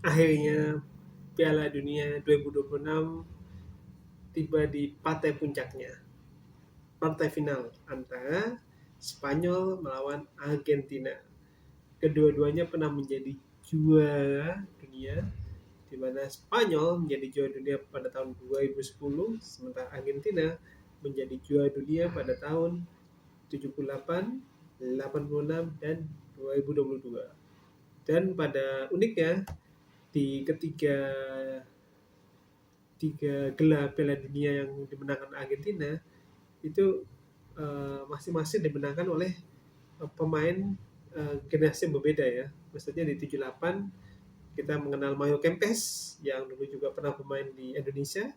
akhirnya Piala Dunia 2026 tiba di partai puncaknya, partai final antara Spanyol melawan Argentina. Kedua-duanya pernah menjadi juara dunia, di mana Spanyol menjadi juara dunia pada tahun 2010, sementara Argentina menjadi juara dunia pada tahun 78, 86, dan 2022. Dan pada uniknya, di tiga gelar Piala Dunia yang dimenangkan Argentina itu masing-masing dimenangkan oleh pemain generasi yang berbeda ya. Maksudnya di 78 kita mengenal Mario Kempes yang dulu juga pernah bermain di Indonesia.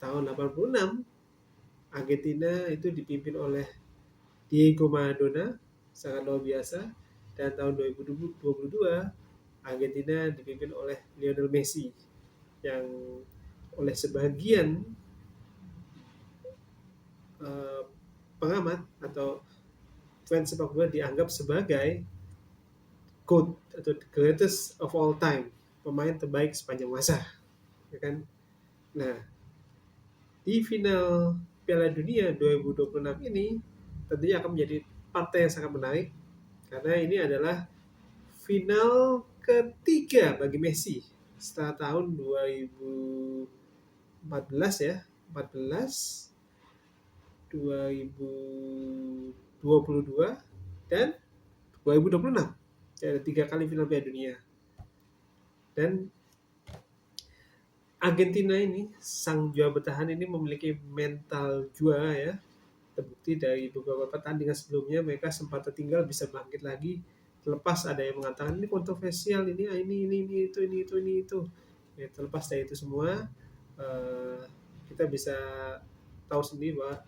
Tahun 86 Argentina itu dipimpin oleh Diego Maradona, sangat luar biasa. Dan tahun 2022 Argentina dipimpin oleh Lionel Messi yang oleh sebagian uh, pengamat atau fans sepak bola dianggap sebagai GOAT atau the greatest of all time, pemain terbaik sepanjang masa, ya kan? Nah, di final Piala Dunia 2026 ini tentunya akan menjadi partai yang sangat menarik karena ini adalah final ketiga bagi Messi setelah tahun 2014 ya, 14, 2022 dan 2026. Ada 3 kali final Piala Dunia. Dan Argentina ini, sang juara bertahan ini memiliki mental juara ya. Terbukti dari beberapa pertandingan sebelumnya mereka sempat tertinggal bisa bangkit lagi. Terlepas ada yang mengatakan ini kontroversial, ini itu. Ya, terlepas dari itu semua, kita bisa tahu sendiri bahwa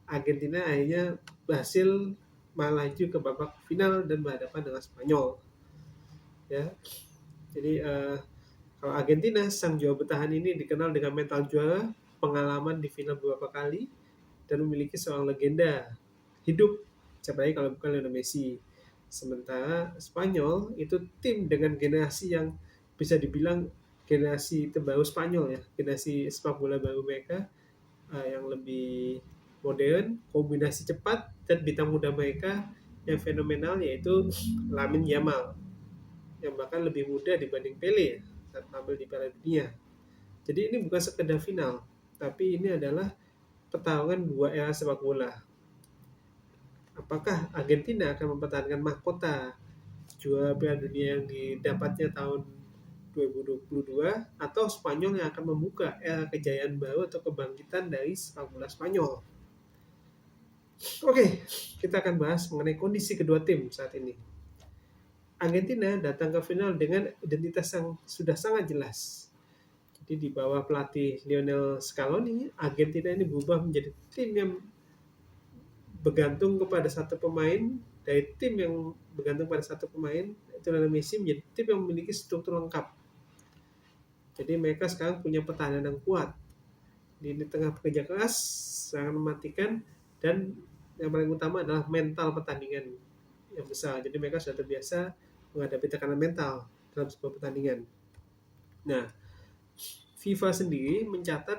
Argentina akhirnya berhasil melaju ke babak final dan berhadapan dengan Spanyol. Ya, jadi kalau Argentina, sang juara bertahan ini dikenal dengan mental juara, pengalaman di final beberapa kali, dan memiliki seorang legenda hidup, siapa lagi kalau bukan Lionel Messi. Sementara Spanyol itu tim dengan generasi yang bisa dibilang generasi terbaru Spanyol ya, generasi sepak bola baru mereka yang lebih modern, kombinasi cepat, dan bintang muda mereka yang fenomenal yaitu Lamine Yamal yang bahkan lebih muda dibanding Pele saat tampil di Piala Dunia. Jadi ini bukan sekedar final, tapi ini adalah pertarungan dua era sepak bola. Apakah Argentina akan mempertahankan mahkota juara Piala Dunia yang didapatnya tahun 2022 atau Spanyol yang akan membuka era kejayaan baru atau kebangkitan dari sepak bola Spanyol? Oke, kita akan bahas mengenai kondisi kedua tim saat ini. Argentina datang ke final dengan identitas yang sudah sangat jelas. Jadi di bawah pelatih Lionel Scaloni, Argentina ini berubah menjadi tim yang bergantung kepada satu pemain. Dari tim yang bergantung pada satu pemain, itu Lionel Messi, menjadi tim yang memiliki struktur lengkap. Jadi mereka sekarang punya pertahanan yang kuat. Di tengah pekerja keras, sangat mematikan, dan yang paling utama adalah mental pertandingan yang besar. Jadi mereka sudah terbiasa menghadapi tekanan mental dalam sebuah pertandingan. Nah, FIFA sendiri mencatat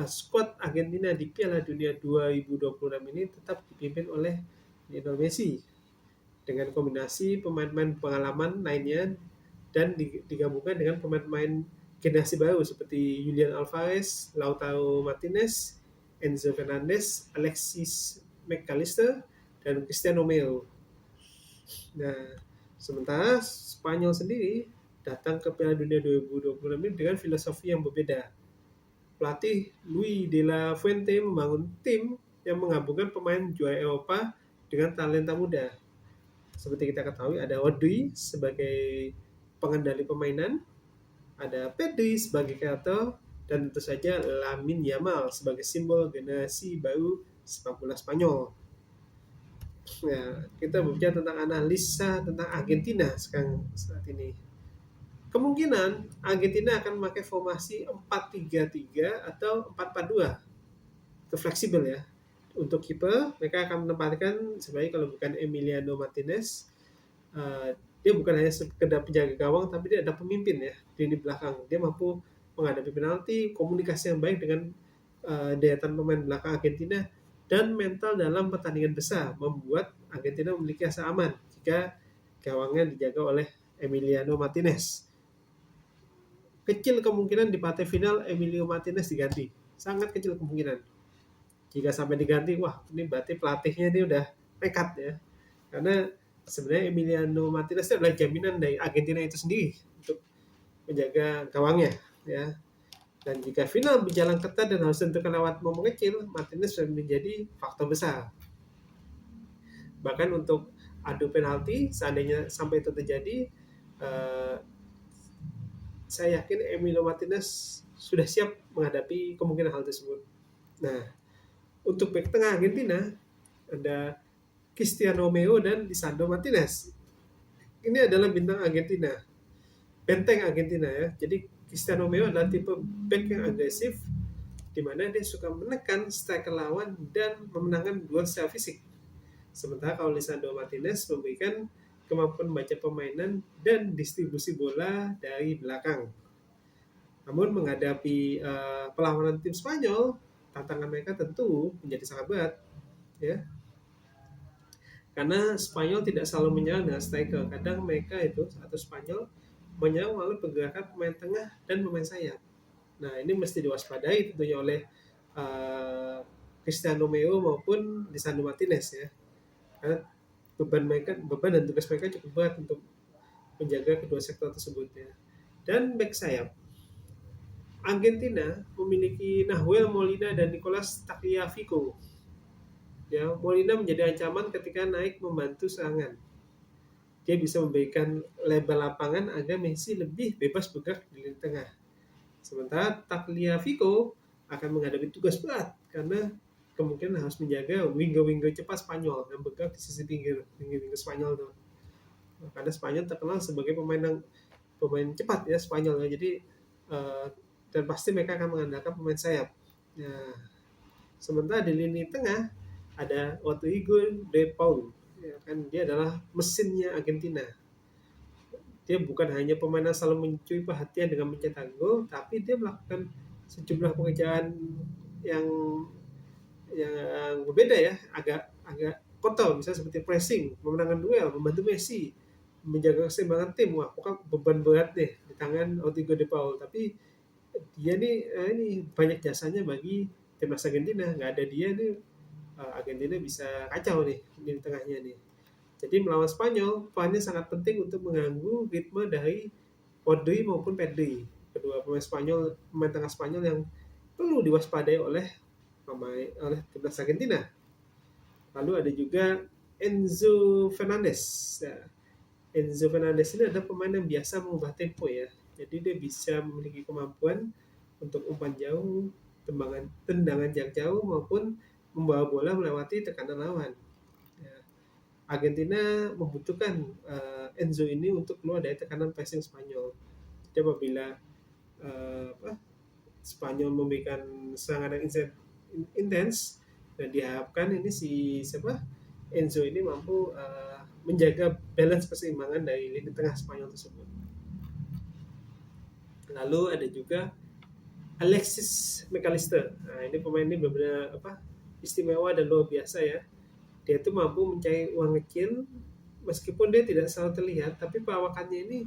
skuad Argentina di Piala Dunia 2026 ini tetap dipimpin oleh Lionel Messi dengan kombinasi pemain-pemain pengalaman lainnya dan digabungkan dengan pemain-pemain generasi baru seperti Julian Alvarez, Lautaro Martinez, Enzo Fernandez, Alexis McAllister, dan Cristiano Romero. Nah, sementara Spanyol sendiri datang ke Piala Dunia 2026 ini dengan filosofi yang berbeda. Pelatih Luis de la Fuente membangun tim yang menggabungkan pemain juara Eropa dengan talenta muda. Seperti kita ketahui ada Rodri sebagai pengendali permainan, ada Pedri sebagai kreator, dan tentu saja Lamine Yamal sebagai simbol generasi baru sepak bola Spanyol. Nah, kita berbicara tentang analisa tentang Argentina sekarang saat ini. Kemungkinan Argentina akan memakai formasi 4-3-3 atau 4-4-2. Itu fleksibel ya. Untuk kiper, mereka akan menempatkan sebagai kalau bukan Emiliano Martinez, dia bukan hanya sekedar penjaga gawang, tapi dia ada pemimpin ya di lini belakang. Dia mampu menghadapi penalti, komunikasi yang baik dengan deretan pemain belakang Argentina, dan mental dalam pertandingan besar membuat Argentina memiliki rasa aman jika gawangnya dijaga oleh Emiliano Martinez. Kecil kemungkinan di partai final Emilio Martinez diganti, sangat kecil kemungkinan. Jika sampai diganti, wah ini berarti pelatihnya ini udah nekat ya, karena sebenarnya Emiliano Martinez adalah jaminan dari Argentina itu sendiri untuk menjaga gawangnya ya. Dan jika final berjalan ketat dan harus tentukan lewat momen kecil, Martinez sudah menjadi faktor besar. Bahkan untuk adu penalti, seandainya sampai itu terjadi, saya yakin Emilio Martinez sudah siap menghadapi kemungkinan hal tersebut. Nah, untuk bek tengah Argentina ada Cristiano Romero dan Lisandro Martinez. Ini adalah bintang Argentina, benteng Argentina ya. Jadi Cristiano Romero adalah tipe back yang agresif, di mana dia suka menekan striker lawan dan memenangkan duel secara fisik. Sementara kalau Lisandro Martinez memberikan kemampuan membaca permainan dan distribusi bola dari belakang. Namun menghadapi perlawanan tim Spanyol, tantangan mereka tentu menjadi sangat berat, ya. Karena Spanyol tidak selalu menyerang dengan striker. Kadang mereka itu atau Spanyol menyerang melalui pergerakan pemain tengah dan pemain sayap. Nah, ini mesti diwaspadai tentunya oleh Cristiano Romero maupun Lisandro Martinez ya. Karena beban dan tugas mereka cukup berat untuk menjaga kedua sektor tersebut ya. Dan back sayap, Argentina memiliki Nahuel Molina dan Nicolas Tagliafico. Ya, Molina menjadi ancaman ketika naik membantu serangan. Dia bisa memberikan lebar lapangan agar Messi lebih bebas bergerak di lini tengah. Sementara Tagliafico akan menghadapi tugas berat karena kemungkinan harus menjaga winger-winger cepat Spanyol yang bergerak di sisi pinggir Spanyol tuh. Karena Spanyol terkenal sebagai pemain cepat ya Spanyol ya. Jadi dan pasti mereka akan mengandalkan pemain sayap. Nah, sementara di lini tengah ada Rodrigo de Paul, ya kan, dia adalah mesinnya Argentina. Dia bukan hanya pemain yang selalu mencuri perhatian dengan mencetak gol, tapi dia melakukan sejumlah pekerjaan yang berbeda ya, agak kotor, misalnya seperti pressing, memenangkan duel, membantu Messi, menjaga keseimbangan tim. Wah, pokoknya beban berat deh di tangan Rodrigo de Paul. Tapi dia ini banyak jasanya bagi timnas Argentina. Nggak ada dia nih, Argentina bisa kacau nih di tengahnya nih. Jadi melawan Spanyol, perannya sangat penting untuk mengganggu ritme dari Rodri maupun Pedri, kedua pemain tengah Spanyol yang perlu diwaspadai oleh timnas Argentina. Lalu ada juga Enzo Fernandez. Ya, Enzo Fernandez ini adalah pemain yang biasa mengubah tempo ya. Jadi dia bisa memiliki kemampuan untuk umpan jauh, tendangan jarak jauh maupun membawa bola melewati tekanan lawan. Ya. Argentina membutuhkan Enzo ini untuk keluar dari tekanan pressing Spanyol. Jadi apabila Spanyol memberikan serangan yang intens, dan diharapkan ini Enzo ini mampu menjaga balance keseimbangan dari lini tengah Spanyol tersebut. Lalu ada juga Alexis McAllister. Nah, ini pemain ini benar-benar istimewa dan luar biasa ya. Dia tuh mampu mencari uang kecil meskipun dia tidak selalu terlihat, tapi perawakannya ini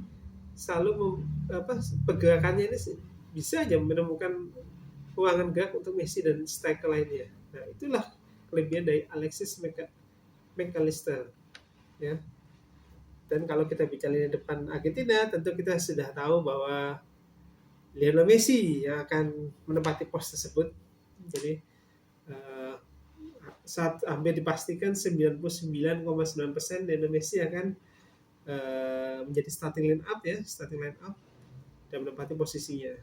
selalu pergerakannya ini bisa aja menemukan ruangan gerak untuk Messi dan striker lainnya. Nah, itulah kelebihan dari Alexis McAllister ya. Dan kalau kita bicara di depan Argentina, tentu kita sudah tahu bahwa Lionel Messi yang akan menempati pos tersebut. Jadi saat hampir dipastikan 99,9% Lionel Messi akan menjadi starting line up dan menempati posisinya.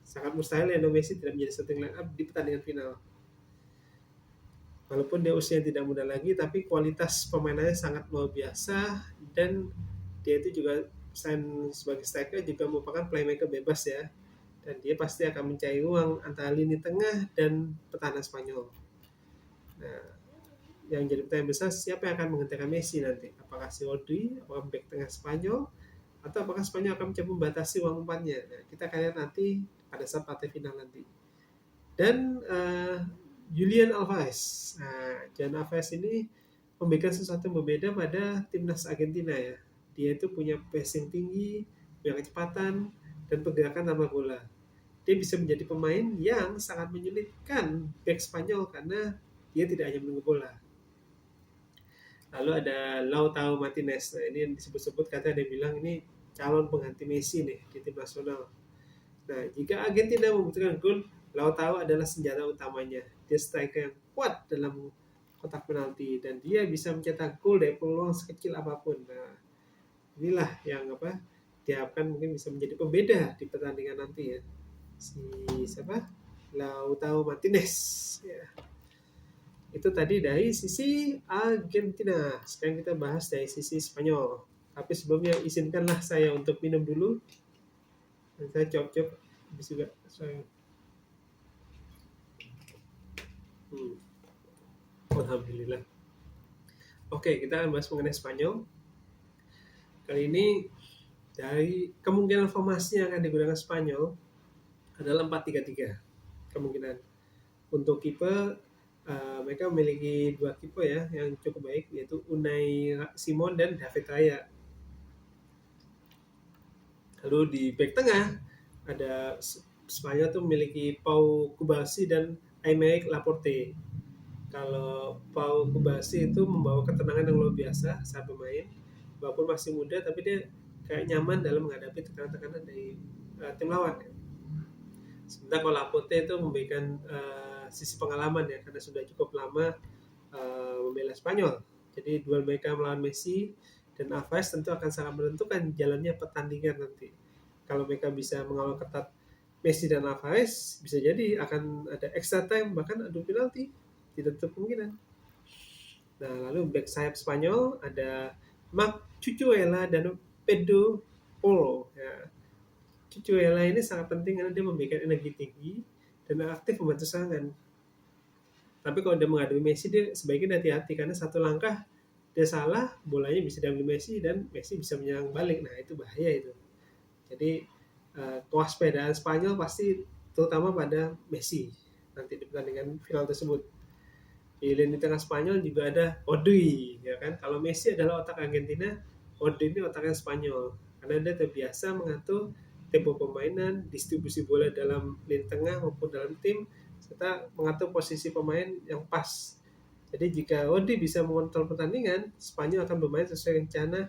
Sangat mustahil Lionel Messi tidak menjadi starting line up di pertandingan final. Walaupun dia usia tidak muda lagi, tapi kualitas pemainannya sangat luar biasa, dan dia itu juga selain sebagai striker juga merupakan playmaker bebas ya. Dan dia pasti akan mencari ruang antara lini tengah dan pertahanan Spanyol. Nah, yang jadi pertanyaan besar, siapa yang akan menggantikan Messi nanti? Apakah si Rodri, apakah bek tengah Spanyol, atau apakah Spanyol akan mencoba membatasi uang umpannya? Nah, kita akan lihat nanti pada saat partai final nanti. Dan Julian Alvarez. Nah, Julian Alvarez ini memberikan sesuatu yang berbeda pada timnas Argentina ya. Dia itu punya passing tinggi, punya kecepatan, dan pergerakan tanpa bola. Dia bisa menjadi pemain yang sangat menyulitkan bek Spanyol karena dia tidak hanya menunggu bola. Lalu ada Lautaro Martinez. Nah, ini yang disebut-sebut katanya dia bilang ini calon pengganti Messi nih di tim nasional. Nah, jika Argentina membutuhkan gol, Lautaro adalah senjata utamanya. Dia striker yang kuat dalam kotak penalti dan dia bisa mencetak gol dari peluang sekecil apapun. Nah, inilah yang diharapkan mungkin bisa menjadi pembeda di pertandingan nanti ya. Si siapa? Lautaro Martinez. Ya. Itu tadi dari sisi Argentina. Sekarang kita bahas dari sisi Spanyol. Tapi sebelumnya izinkanlah saya untuk minum dulu. Dan saya cop-cop habis juga. Sorry. Alhamdulillah. Oke, kita akan bahas mengenai Spanyol. Kali ini dari kemungkinan formasi yang akan digunakan Spanyol adalah 4-3-3. Kemungkinan untuk kiper mereka memiliki dua kiper ya yang cukup baik, yaitu Unai Simon dan David Raya. Lalu di back tengah ada Spanyol tuh memiliki Pau Cubarsí dan Aymeric Laporte. Kalau Pau Cubarsí itu membawa ketenangan yang luar biasa saat bermain, walaupun masih muda tapi dia kayak nyaman dalam menghadapi tekanan-tekanan dari tim lawan. Sementara kalau Laporte itu memberikan sisi pengalaman ya karena sudah cukup lama membela Spanyol. Jadi duel mereka melawan Messi dan Alvarez tentu akan sangat menentukan jalannya pertandingan nanti. Kalau mereka bisa mengawal ketat Messi dan Alvarez, bisa jadi akan ada extra time bahkan adu penalti. Tidak tertutup kemungkinan. Nah, lalu back sayap Spanyol ada Marc Cucurella dan Pedro Porro. Ya. Cucurella ini sangat penting karena dia memberikan energi tinggi dan aktif membantu serangan. Tapi kalau dia menghadapi Messi, dia sebaiknya hati-hati karena satu langkah dia salah, bolanya bisa diambil Messi dan Messi bisa menyerang balik. Nah, itu bahaya itu. Jadi kewaspadaan Spanyol pasti terutama pada Messi nanti di pertandingan final tersebut. Di lini tengah Spanyol juga ada Rodri, ya kan? Kalau Messi adalah otak Argentina, Rodri ini otaknya Spanyol karena dia terbiasa mengatur tempo permainan, distribusi bola dalam lini tengah maupun dalam tim, serta mengatur posisi pemain yang pas. Jadi jika Rodri bisa mengontrol pertandingan, Spanyol akan bermain sesuai rencana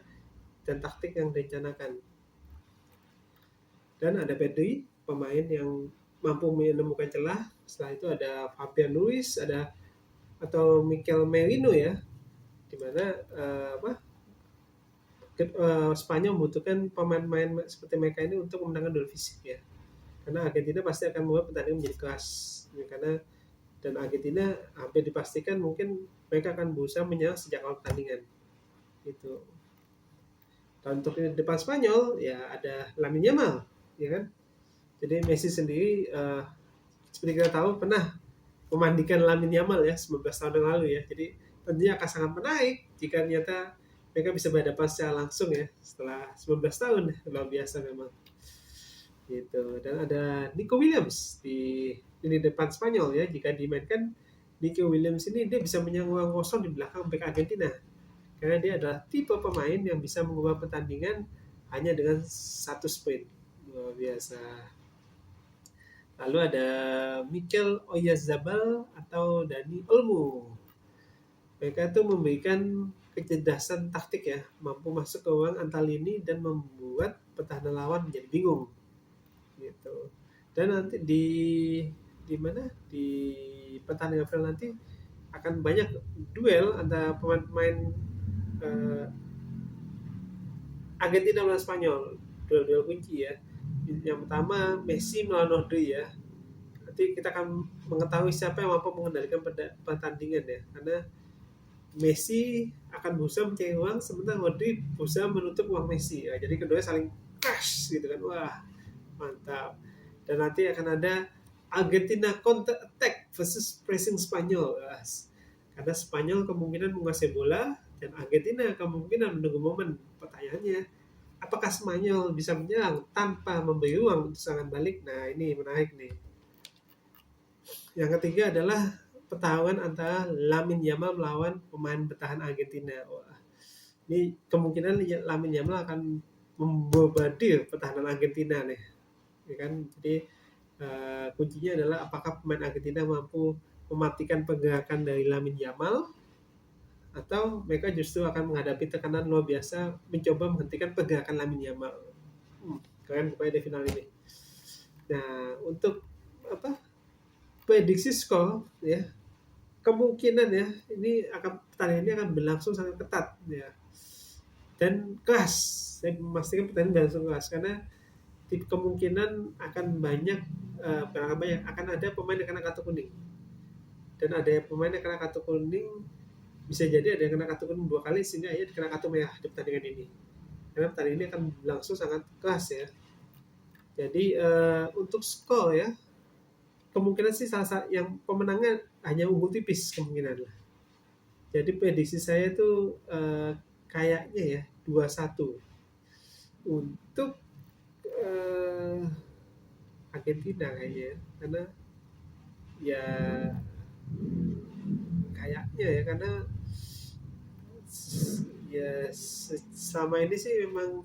dan taktik yang direncanakan. Dan ada Pedri, pemain yang mampu menemukan celah. Setelah itu ada Fabian Ruiz, ada atau Mikel Merino ya, di mana Spanyol membutuhkan pemain-pemain seperti mereka ini untuk memenangkan duel fisik ya. Karena Argentina pasti akan membuat pertandingan menjadi keras. Ya, karena dan Argentina hampir dipastikan mungkin mereka akan berusaha menyerang sejak awal pertandingan. Gitu. Dan untuk depan Spanyol ya ada Lamine Yamal, ya kan? Jadi Messi sendiri seperti kita tahu pernah memandikan Lamine Yamal ya 19 tahun yang lalu ya. Jadi tentunya akan sangat menarik jika ternyata mereka bisa berhadapan secara langsung ya setelah 19 tahun. Luar biasa memang. Gitu. Dan ada Nico Williams di depan Spanyol ya. Jika dimainkan Nico Williams ini dia bisa menyerang ruang kosong di belakang bek Argentina. Karena dia adalah tipe pemain yang bisa mengubah pertandingan hanya dengan satu sprint. Luar biasa. Lalu ada Mikel Oyarzabal atau Dani Olmo. Mereka itu memberikan kecerdasan taktik ya, mampu masuk ke ruang antar lini dan membuat pertahanan lawan menjadi bingung. Gitu. Dan nanti di mana di pertandingan final nanti akan banyak duel antara pemain-pemain Argentina melawan Spanyol, duel-duel kunci ya. Yang pertama Messi melawan Rodri ya. Nanti kita akan mengetahui siapa yang mampu mengendalikan pertandingan ya. Karena Messi akan berusaha mencari uang, sementara Rodri berusaha menutup uang Messi. Ya, jadi keduanya saling crash gitu kan. Wah, mantap. Dan nanti akan ada Argentina counter attack versus pressing Spanyol. Karena Spanyol kemungkinan menguasai bola dan Argentina kemungkinan menunggu momen. Pertanyaannya, apakah Spanyol bisa menyerang tanpa memberi ruang untuk serangan balik? Nah, ini menarik nih. Yang ketiga adalah pertarungan antara Lamine Yamal melawan pemain bertahan Argentina. Wah, ini kemungkinan Lamine Yamal akan membobardir pertahanan Argentina nih, ya kan? Jadi kuncinya adalah apakah pemain Argentina mampu mematikan pergerakan dari Lamine Yamal atau mereka justru akan menghadapi tekanan luar biasa mencoba menghentikan pergerakan Lamine Yamal. Keren pokoknya di final ini. Nah, untuk apa prediksi skor ya, kemungkinan ya ini pertandingan ini akan berlangsung sangat ketat ya dan keras. Saya memastikan pertandingan berlangsung keras karena kemungkinan akan banyak akan ada pemain yang kena kartu kuning dan ada pemain yang kena kartu kuning, bisa jadi ada yang kena kartu kuning 2 kali sehingga ia kena kartu merah di pertandingan ini karena pertandingan ini akan berlangsung sangat keras ya. Jadi untuk skor ya, kemungkinan sih yang pemenangnya hanya unggul tipis kemungkinan lah. Jadi prediksi saya tuh kayaknya ya 2-1 untuk Argentina kayaknya ya. Karena ya kayaknya ya karena ya selama ini sih memang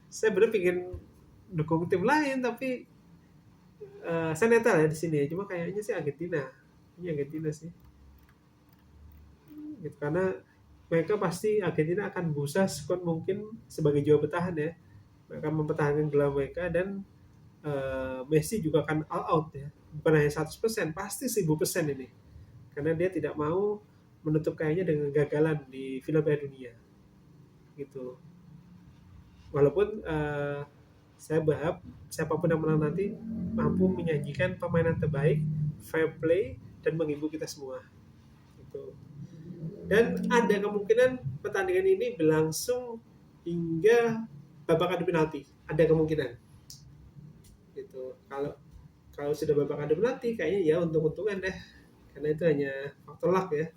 saya bener pengen dukung tim lain tapi saya netral ya di sini ya. Cuma kayaknya sih Argentina. Ini Argentina sih. Gitu, karena mereka pasti Argentina akan berusaha sekuat mungkin sebagai juara bertahan ya. Mereka mempertahankan gelar mereka dan Messi juga akan all out ya. Bukan hanya 100%, pasti 1000% ini. Karena dia tidak mau menutup kayaknya dengan gagalan di final Piala Dunia. Gitu. Walaupun saya berharap siapapun yang menang nanti mampu menyajikan permainan terbaik, fair play, dan menghibur kita semua. Gitu. Dan ada kemungkinan pertandingan ini berlangsung hingga babak adu penalti. Ada kemungkinan. Gitu. Kalau sudah babak adu penalti, kayaknya ya untung-untungan deh. Karena itu hanya faktor luck ya.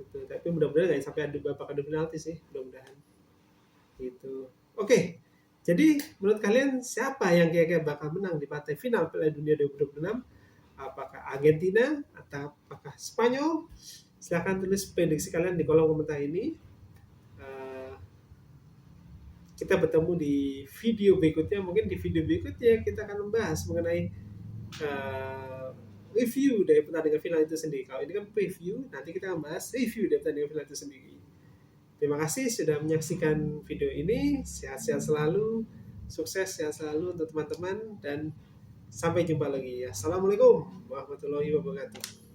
Gitu. Tapi mudah-mudahan nggak sampai babak adu penalti sih. Mudah-mudahan. Gitu. Oke. Jadi menurut kalian siapa yang kira-kira bakal menang di partai final Piala Dunia 2026? Apakah Argentina atau apakah Spanyol? Silahkan tulis prediksi kalian di kolom komentar ini. Kita bertemu di video berikutnya. Mungkin di video berikutnya kita akan membahas mengenai review dari pertandingan final itu sendiri. Kalau ini kan preview, nanti kita akan bahas review dari pertandingan final itu sendiri. Terima kasih sudah menyaksikan video ini. Sehat-sehat selalu, sukses sehat selalu untuk teman-teman, dan sampai jumpa lagi. Assalamualaikum warahmatullahi wabarakatuh.